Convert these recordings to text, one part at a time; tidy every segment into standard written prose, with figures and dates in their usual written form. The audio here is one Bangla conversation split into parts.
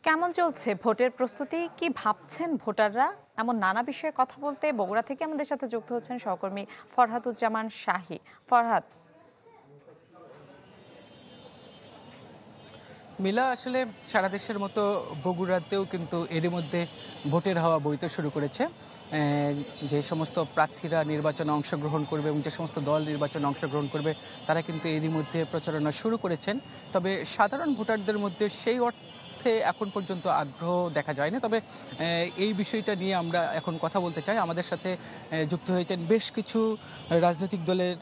কেমন চলছে ভোটের প্রস্তুতি? কি ভাবছেন ভোটাররা? এমন নানা বিষয়ে কথা বলতে বগুড়া থেকে আমাদের সাথে যুক্ত হচ্ছেন সহকর্মী ফরহাদুজ্জামান শাহী। ফরহাদ। মিলা, আসলে সারা দেশের মতো বগুড়াতেও কিন্তু এরই মধ্যে ভোটের হাওয়া বইতে শুরু করেছে। যে সমস্ত প্রার্থীরা নির্বাচনে অংশগ্রহণ করবে এবং যে সমস্ত দল নির্বাচনে অংশগ্রহণ করবে তারা কিন্তু এরই মধ্যে প্রচারণা শুরু করেছেন। তবে সাধারণ ভোটারদের মধ্যে সেই অর্থে এখন পর্যন্ত আগ্রহ দেখা যায়নি। তবে এই বিষয়টা নিয়ে আমরা এখন কথা বলতে চাই। আমাদের সাথে যুক্ত হয়েছেন বেশ কিছু রাজনৈতিক দলের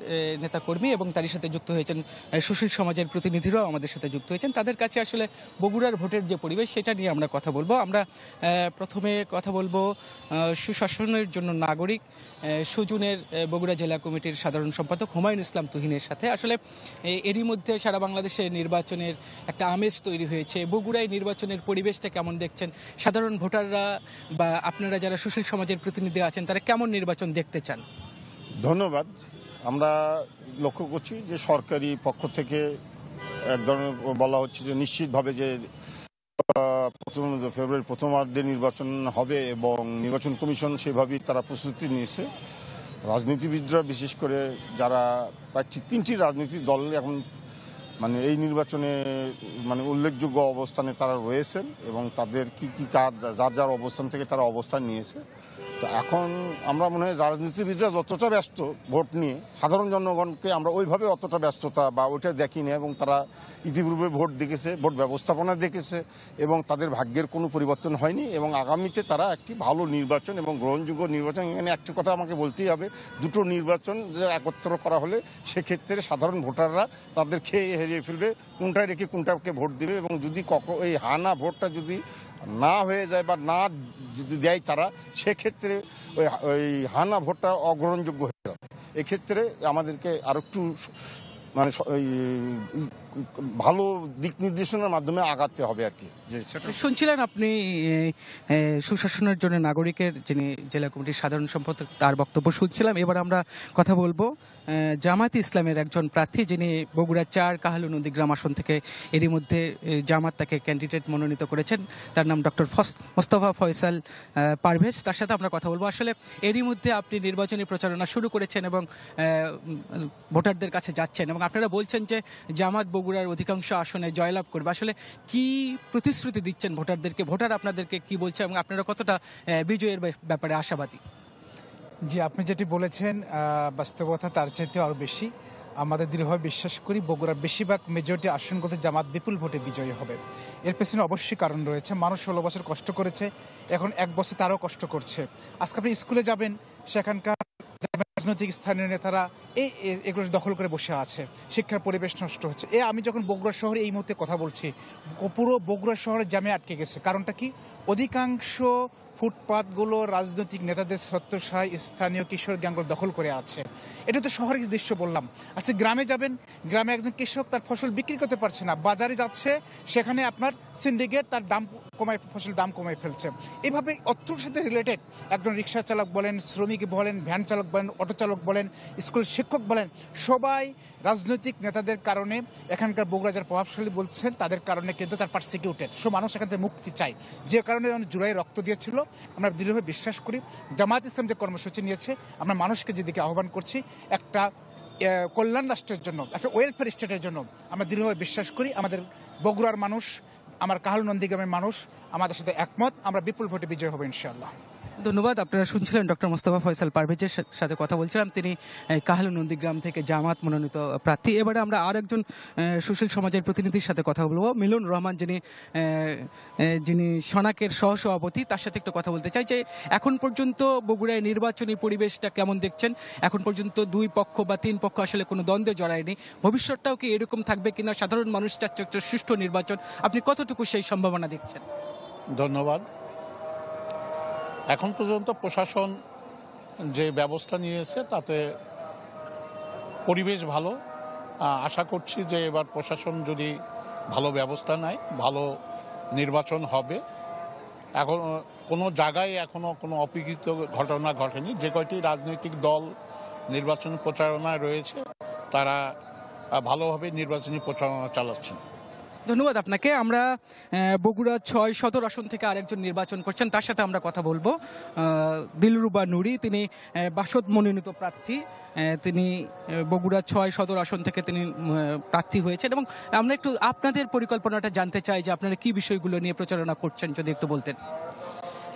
নেতাকর্মী এবং তারই সাথে যুক্ত হয়েছেন সুশীল সমাজের প্রতিনিধিরাও আমাদের সাথে যুক্ত হয়েছেন। তাদের কাছে আসলে বগুড়ার ভোটের যে পরিবেশ সেটা নিয়ে আমরা কথা বলবো। আমরা প্রথমে কথা বলবো সুশাসনের জন্য নাগরিক সুজনের বগুড়া জেলা কমিটির সাধারণ সম্পাদক হুমায়ুন ইসলাম তুহিনের সাথে। আসলে এরই মধ্যে সারা বাংলাদেশে নির্বাচনের একটা আমেজ তৈরি হয়েছে। বগুড়ায় নির্বাচনের পরিবেশটা কেমন দেখছেন? সাধারণ ভোটাররা বা আপনারা যারা সুশীল সমাজের প্রতিনিধি আছেন তারা কেমন নির্বাচন দেখতে চান? ধন্যবাদ। আমরা লক্ষ্য করছি যে সরকারি পক্ষ থেকে এক ধরনের বলা হচ্ছে যে নিশ্চিতভাবে যে ফেব্রুয়ারির প্রথমার্ধে নির্বাচন হবে এবং নির্বাচন কমিশন সেভাবেই তারা প্রস্তুতি নিয়েছে। রাজনীতিবিদরা বিশেষ করে যারা তিনটি রাজনৈতিক দল এখন এই নির্বাচনে উল্লেখযোগ্য অবস্থানে তারা রয়েছেন এবং তাদের কি কি কাজ যার যার অবস্থান থেকে তারা অবস্থান নিয়েছে। তো এখন আমরা মনে হয় রাজনীতিবিদরা যতটা ব্যস্ত ভোট নিয়ে, সাধারণ জনগণকে আমরা ওইভাবে অতটা ব্যস্ততা বা ওইটা দেখি না এবং তারা ইতিপূর্বে ভোট দেখেছে, ভোট ব্যবস্থাপনা দেখেছে এবং তাদের ভাগ্যের কোনো পরিবর্তন হয়নি এবং আগামীতে তারা একটি ভালো নির্বাচন এবং গ্রহণযোগ্য নির্বাচন, এখানে একটি কথা আমাকে বলতেই হবে, দুটো নির্বাচন যে একত্র করা হলে সেক্ষেত্রে সাধারণ ভোটাররা তাদের খেয়ে হারিয়ে ফেলবে, কোনটায় রেখে কোনটাকে ভোট দেবে এবং যদি এই হানা ভোটটা যদি না হয়ে যায় বা না যদি দেয় তারা, সেক্ষেত্রে ওই হানা ভোটটা অগ্রহণযোগ্য হয়ে যাবে। এক্ষেত্রে আমাদেরকে আর একটু ভালো দিক নির্দেশনার মাধ্যমে আগাতে হবে আর কি। শুনছিলেন আপনি সুশাসনের জন্য নাগরিকের যিনি জেলা কমিটির সাধারণ সম্পাদক তার বক্তব্য শুনছিলাম। এবার আমরা কথা বলবো জামায়াতে ইসলামের একজন প্রার্থী যিনি বগুড়া ৪ কাহালু নন্দীগ্রাম আসন থেকে এরই মধ্যে জামাত তাকে ক্যান্ডিডেট মনোনীত করেছেন। তার নাম ডক্টর মোস্তফা ফয়সাল পারভেজ। তার সাথে আমরা কথা বলবো। আসলে এরই মধ্যে আপনি নির্বাচনী প্রচারণা শুরু করেছেন এবং ভোটারদের কাছে যাচ্ছেন এবং আপনারা বলছেন যে জামাত বগুড়ার অধিকাংশ আসনে জয়লাভ করবে। আসলে কি প্রতিশ্রুতি দিচ্ছেন ভোটারদেরকে? ভোটার আপনাদেরকে কি বলছে এবং আপনারা কতটা বিজয়ের ব্যাপারে আশাবাদী? জি, আপনি যেটি বলেছেন বাস্তবতা তার চাইতে আরো বেশি। আমাদের দৃঢ়ভাবে বিশ্বাস করি বগুড়ার বেশিরভাগ মেজরিটি আসনগুলোতে জামাত বিপুল ভোটে বিজয়ী হবে। এর পেছনে অবশ্যই কারণ রয়েছে। মানুষ 16 বছর কষ্ট করেছে, এখন 1 বছর তারও কষ্ট করছে। আজকে আপনি স্কুলে যাবেন, সেখানকার রাজনৈতিক স্থানীয় নেতারা এগুলো দখল করে বসে আছে, শিক্ষার পরিবেশ নষ্ট হচ্ছে। আমি যখন বগুড়া শহরে এই মুহূর্তে কথা বলছি, পুরো বগুড়া শহরে জ্যামে আটকে গেছে। কারণটা কি? অধিকাংশ ফুটপাতগুলো রাজনৈতিক নেতাদের ছত্রছায়ায় স্থানীয় কিশোর গ্যাংগুলো দখল করে আছে। এটা তো শহরের দৃশ্য বললাম। আচ্ছা, গ্রামে যাবেন, গ্রামে একজন কৃষক তার ফসল বিক্রি করতে পারছে না, বাজারে যাচ্ছে, সেখানে আপনার সিন্ডিকেট তার দাম কমায়, ফসল দাম কমায় ফেলছে। এভাবে অর্থের সাথে রিলেটেড একজন রিক্সা চালক বলেন, শ্রমিক বলেন, ভ্যান চালক বলেন, অটো চালক বলেন, স্কুল শিক্ষক বলেন, সবাই রাজনৈতিক নেতাদের কারণে, এখানকার বগুড়া যারা প্রভাবশালী বলছেন তাদের কারণে কিন্তু তার পারসিকিউটেড। মানুষ এখান থেকে মুক্তি চায়, যে কারণে জুলাই রক্ত দিয়েছিল। আমরা দৃঢ়ভাবে বিশ্বাস করি জামায়াত ইসলাম যে কর্মসূচি নিয়েছে, আমরা মানুষকে যেদিকে আহ্বান করছি একটা কল্যাণ রাষ্ট্রের জন্য, একটা ওয়েলফেয়ার স্টেটের জন্য, আমরা দৃঢ়ভাবে বিশ্বাস করি। আমাদের বগুড়ার মানুষ, আমার কাহালু নন্দীগ্রামের মানুষ আমাদের সাথে একমত। আমরা বিপুল ভোটে বিজয় হব ইনশাআল্লাহ। ধন্যবাদ। আপনারা শুনছিলেন ডক্টর মোস্তফা ফয়সাল পারভেজের সাথে কথা বলছিলাম। তিনি কাহালু নন্দীগ্রাম থেকে জামাত মনোনীত প্রার্থী। এবারে আমরা আর একজন সুশীল সমাজের প্রতিনিধির সাথে কথা বলবো, মিলন রহমান, যিনি সনাকের সহসভাপতি। তার সাথে একটু কথা বলতে চাই যে এখন পর্যন্ত বগুড়ায় নির্বাচনী পরিবেশটা কেমন দেখছেন? এখন পর্যন্ত 2 পক্ষ বা 3 পক্ষ আসলে কোনো দ্বন্দ্বে জড়ায়নি। ভবিষ্যৎটাও কি এরকম থাকবে কিনা? সাধারণ মানুষ চাচ্ছে একটা সুষ্ঠু নির্বাচন। আপনি কতটুকু সেই সম্ভাবনা দেখছেন? ধন্যবাদ। এখন পর্যন্ত প্রশাসন যে ব্যবস্থা নিয়েছে তাতে পরিবেশ ভালো। আশা করছি যে এবার প্রশাসন যদি ভালো ব্যবস্থা নেয়, ভালো নির্বাচন হবে। এখন কোনো জায়গায় এখনো কোনো অপ্রীতিকর ঘটনা ঘটেনি। যে কয়টি রাজনৈতিক দল নির্বাচন প্রচারণায় রয়েছে তারা ভালোভাবে নির্বাচনী প্রচারণা চালাচ্ছেন। ধন্যবাদ আপনাকে। আমরা বগুড়া ৬ সদর আসন থেকে আরেকজন নির্বাচন করছেন, তার সাথে আমরা কথা বলবো। দিলরুবা নুরি, তিনি বাসদ মনোনীত প্রার্থী। তিনি বগুড়া ৬ সদর আসন থেকে তিনি প্রার্থী হয়েছেন, এবং আমরা একটু আপনাদের পরিকল্পনাটা জানতে চাই যে আপনারা কি বিষয়গুলো নিয়ে প্রচারণা করছেন, যদি একটু বলতেন।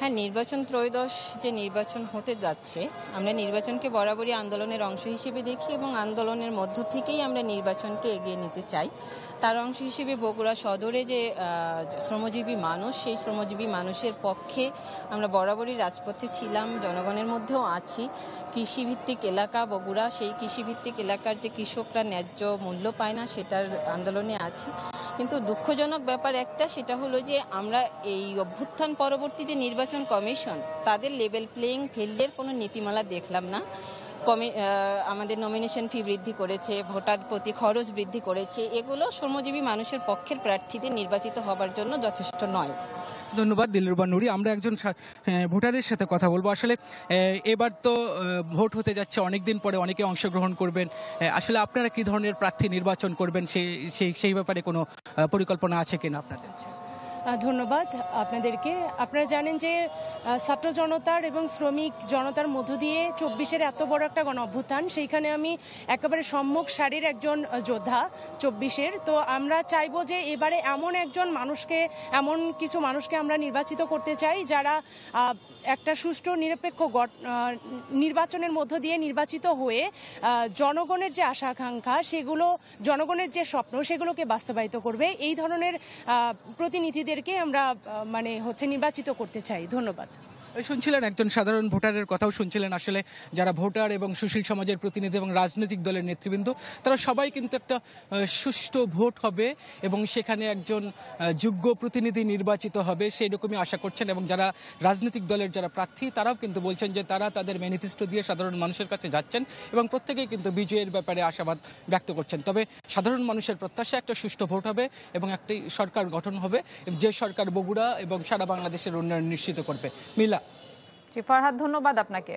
হ্যাঁ, নির্বাচন ত্রয়োদশ যে নির্বাচন হতে যাচ্ছে, আমরা নির্বাচনকে বরাবরই আন্দোলনের অংশ হিসেবে দেখি এবং আন্দোলনের মধ্য থেকেই আমরা নির্বাচনকে এগিয়ে নিতে চাই। তার অংশ হিসেবে বগুড়া সদরে যে শ্রমজীবী মানুষ, সেই শ্রমজীবী মানুষের পক্ষে আমরা বরাবরই রাজপথে ছিলাম, জনগণের মধ্যেও আছি। কৃষিভিত্তিক এলাকা বগুড়া, সেই কৃষিভিত্তিক এলাকার যে কৃষকরা ন্যায্য মূল্য পায় না, সেটার আন্দোলনে আছি। কিন্তু দুঃখজনক ব্যাপার একটা, সেটা হলো যে আমরা এই অভ্যুত্থান পরবর্তী যে নির্বাচন কমিশন, তাদের লেভেল প্লেয়িং ফিল্ডের কোনো নীতিমালা দেখলাম না। আমাদের নমিনেশন ফি বৃদ্ধি করেছে, ভোটার প্রতি খরচ বৃদ্ধি করেছে, এগুলো শ্রমজীবী মানুষের পক্ষের প্রার্থীদের নির্বাচিত হবার জন্য যথেষ্ট নয়। ধন্যবাদ দিলরুবা নুরি। আমরা একজন ভোটারের সাথে কথা বলবো। আসলে এবার তো ভোট হতে যাচ্ছে, অনেকদিন পরে অনেকে অংশগ্রহণ করবেন। আসলে আপনারা কি ধরনের প্রার্থী নির্বাচন করবেন, সেই ব্যাপারে কোনো পরিকল্পনা আছে কিনা আপনাদের? ধন্যবাদ আপনাদেরকে। আপনারা জানেন যে ছাত্র জনতার এবং শ্রমিক জনতার মধ্য দিয়ে ২৪-এর এত বড় একটা গণ অভ্যুত্থান, সেইখানে আমি একেবারে সম্মুখ সারির একজন যোদ্ধা ২৪-এর। তো আমরা চাইবো যে এবারে এমন কিছু মানুষকে আমরা নির্বাচিত করতে চাই, যারা একটা সুষ্ঠু নিরপেক্ষ নির্বাচনের মধ্য দিয়ে নির্বাচিত হয়ে জনগণের যে আশা আকাঙ্ক্ষা, সেগুলো, জনগণের যে স্বপ্ন, সেগুলোকে বাস্তবায়িত করবে। এই ধরনের প্রতিনিধিদেরকে আমরা নির্বাচিত করতে চাই। ধন্যবাদ। শুনছিলেন একজন সাধারণ ভোটারের কথাও শুনছিলেন। আসলে যারা ভোটার এবং সুশীল সমাজের প্রতিনিধি এবং রাজনৈতিক দলের নেতৃবৃন্দ, তারা সবাই কিন্তু একটা সুষ্ঠু ভোট হবে এবং সেখানে একজন যোগ্য প্রতিনিধি নির্বাচিত হবে, সেই রকমই আশা করছেন। এবং যারা রাজনৈতিক দলের যারা প্রার্থী, তারাও কিন্তু বলছেন যে তারা তাদের ম্যানিফেস্টো দিয়ে সাধারণ মানুষের কাছে যাচ্ছেন এবং প্রত্যেকেই কিন্তু বিজয়ের ব্যাপারে আশাবাদ ব্যক্ত করছেন। তবে সাধারণ মানুষের প্রত্যাশা একটা সুষ্ঠু ভোট হবে এবং একটি সরকার গঠন হবে, যে সরকার বগুড়া এবং সারা বাংলাদেশের উন্নয়ন নিশ্চিত করবে। মিলা। জি ফরহাদ, ধন্যবাদ আপনাকে।